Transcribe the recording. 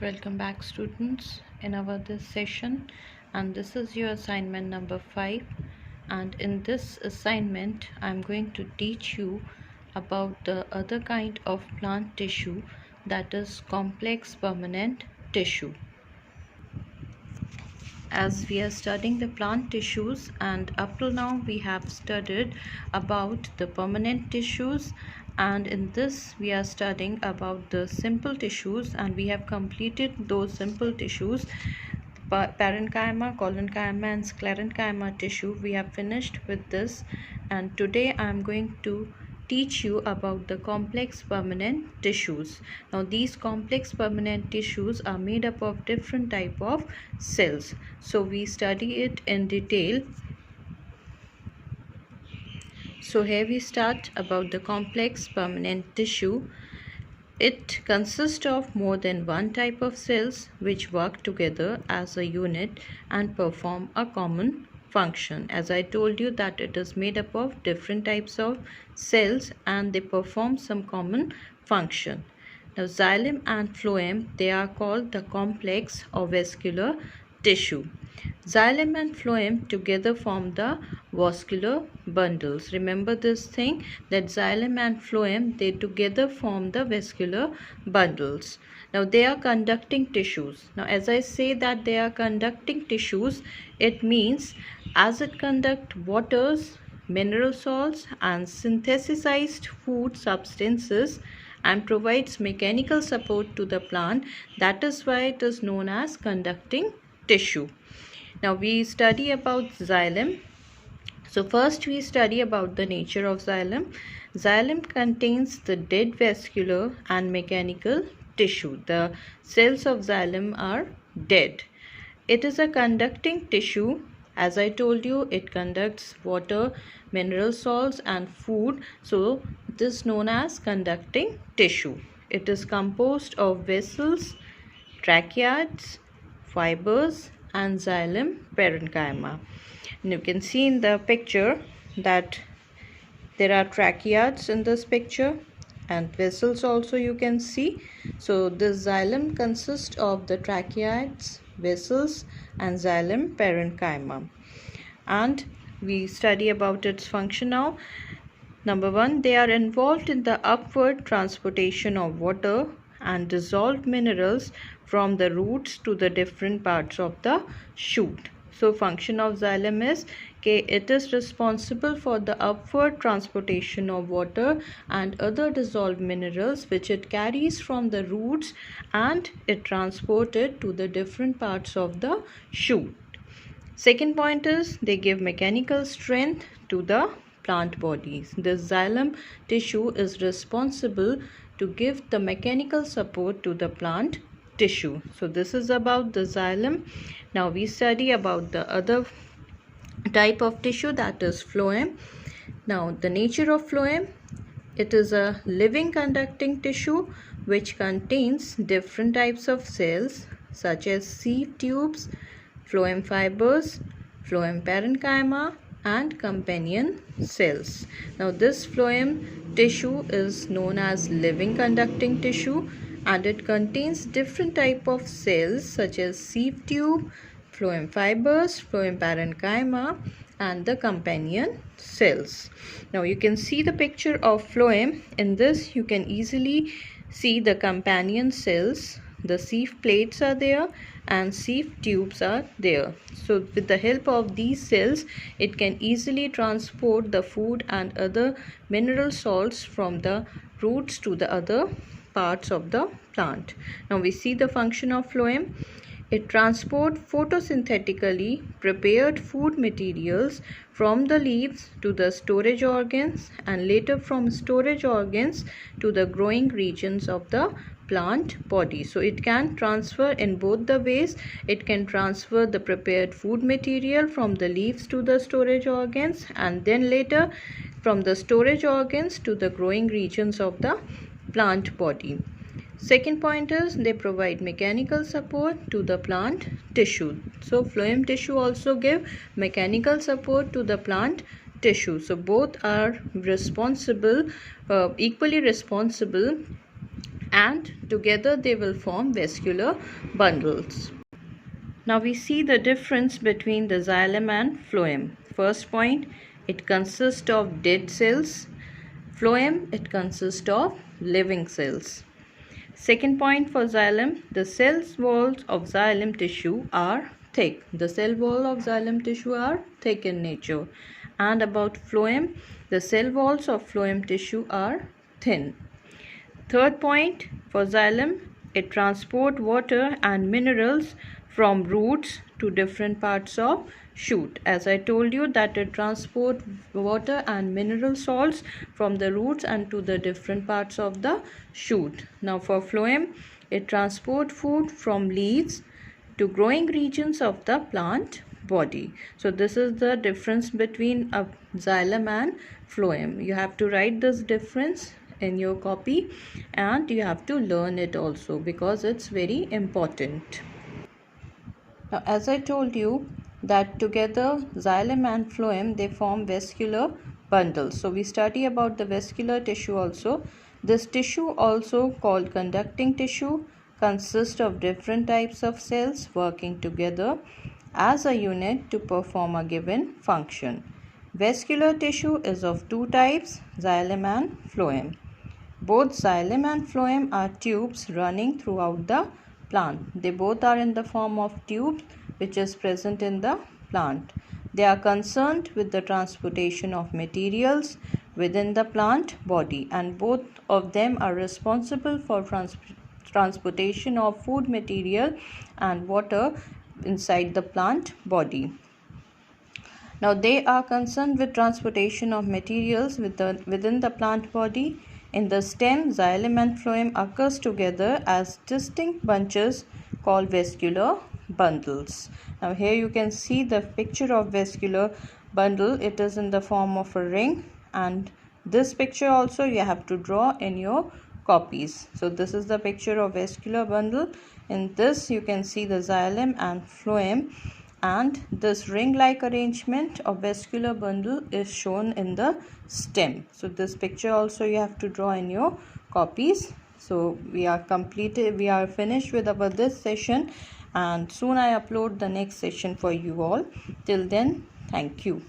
Welcome back, students, in our this session, and this is your assignment number 5. And in this assignment I'm going to teach you about the other kind of plant tissue, that is complex permanent tissue. As we are studying the plant tissues, and up till now we have studied about the permanent tissues, and in this we are studying about the simple tissues, and we have completed those simple tissues, parenchyma, collenchyma and sclerenchyma tissue. We have finished with this, and today I am going to teach you about the complex permanent tissues. Now these complex permanent tissues are made up of different type of cells, so we study it in detail. So here we start about the complex permanent tissue. It consists of more than one type of cells which work together as a unit and perform a common function. As I told you that it is made up of different types of cells and they perform some common function. Now xylem and phloem, they are called the complex or vascular tissue. Xylem and phloem together form the vascular bundles. Remember this thing, that xylem and phloem, they together form the vascular bundles. Now they are conducting tissues. Now as I say that they are conducting tissues, it means as it conduct waters, mineral salts and synthesized food substances and provides mechanical support to the plant, that is why it is known as conducting tissue. Now we study about xylem. So first we study about the nature of xylem. Xylem contains the dead vascular and mechanical tissue. The cells of xylem are dead. It is a conducting tissue. As I told you, it conducts water, mineral salts and food. So it is known as conducting tissue. It is composed of vessels, tracheids, fibers and xylem parenchyma. And you can see in the picture that there are tracheids in this picture and vessels also you can see. So this xylem consists of the tracheids, vessels and xylem parenchyma, and we study about its function now. Number 1, they are involved in the upward transportation of water and dissolved minerals from the roots to the different parts of the shoot. So function of xylem is it is responsible for the upward transportation of water and other dissolved minerals which it carries from the roots and it transported to the different parts of the shoot. Second point is they give mechanical strength to the plant bodies. This xylem tissue is responsible to give the mechanical support to the plant tissue. So this is about the xylem. Now we study about the other type of tissue, that is phloem. Now the nature of phloem, it is a living conducting tissue which contains different types of cells such as sieve tubes, phloem fibers, phloem parenchyma and companion cells. Now this phloem tissue is known as living conducting tissue and it contains different type of cells such as sieve tube, phloem fibers, phloem parenchyma and the companion cells. Now you can see the picture of phloem. In this you can easily see the companion cells. The sieve plates are there and sieve tubes are there. So with the help of these cells, it can easily transport the food and other mineral salts from the roots to the other parts of the plant. Now we see the function of phloem. It transports photosynthetically prepared food materials from the leaves to the storage organs and later from storage organs to the growing regions of the plant body. So it can transfer in both the ways. It can transfer the prepared food material from the leaves to the storage organs and then later from the storage organs to the growing regions of the plant body. Second point is they provide mechanical support to the plant tissue. So phloem tissue also give mechanical support to the plant tissue. So both are responsible, equally responsible and together they will form vascular bundles. Now we see the difference between the xylem and phloem. First point, it consists of dead cells. Phloem, it consists of living cells. Second point for xylem, the cell walls of xylem tissue are thick. The cell wall of xylem tissue are thick in nature. And about phloem, the cell walls of phloem tissue are thin. Third point for xylem, it transports water and minerals from roots to different parts of shoot. As I told you that it transports water and mineral salts from the roots and to the different parts of the shoot. Now for phloem, it transports food from leaves to growing regions of the plant body. So this is the difference between a xylem and phloem. You have to write this difference in your copy and you have to learn it also because it's very important. Now, as I told you that together xylem and phloem, they form vascular bundles. So we study about the vascular tissue also. This tissue, also called conducting tissue, consists of different types of cells working together as a unit to perform a given function. Vascular tissue is of two types, xylem and phloem. Both xylem and phloem are tubes running throughout the plant. They both are in the form of tubes which is present in the plant. They are concerned with the transportation of materials within the plant body, and both of them are responsible for transportation of food material and water inside the plant body. Now they are concerned with transportation of materials within the plant body. In the stem, xylem and phloem occurs together as distinct bunches called vascular bundles. Now here you can see the picture of vascular bundle. It is in the form of a ring, and this picture also you have to draw in your copies. So this is the picture of vascular bundle. In this you can see the xylem and phloem, and this ring-like arrangement of vascular bundle is shown in the stem. So this picture also you have to draw in your copies. So we are finished with this session, and soon I upload the next session for you all. Till then, thank you.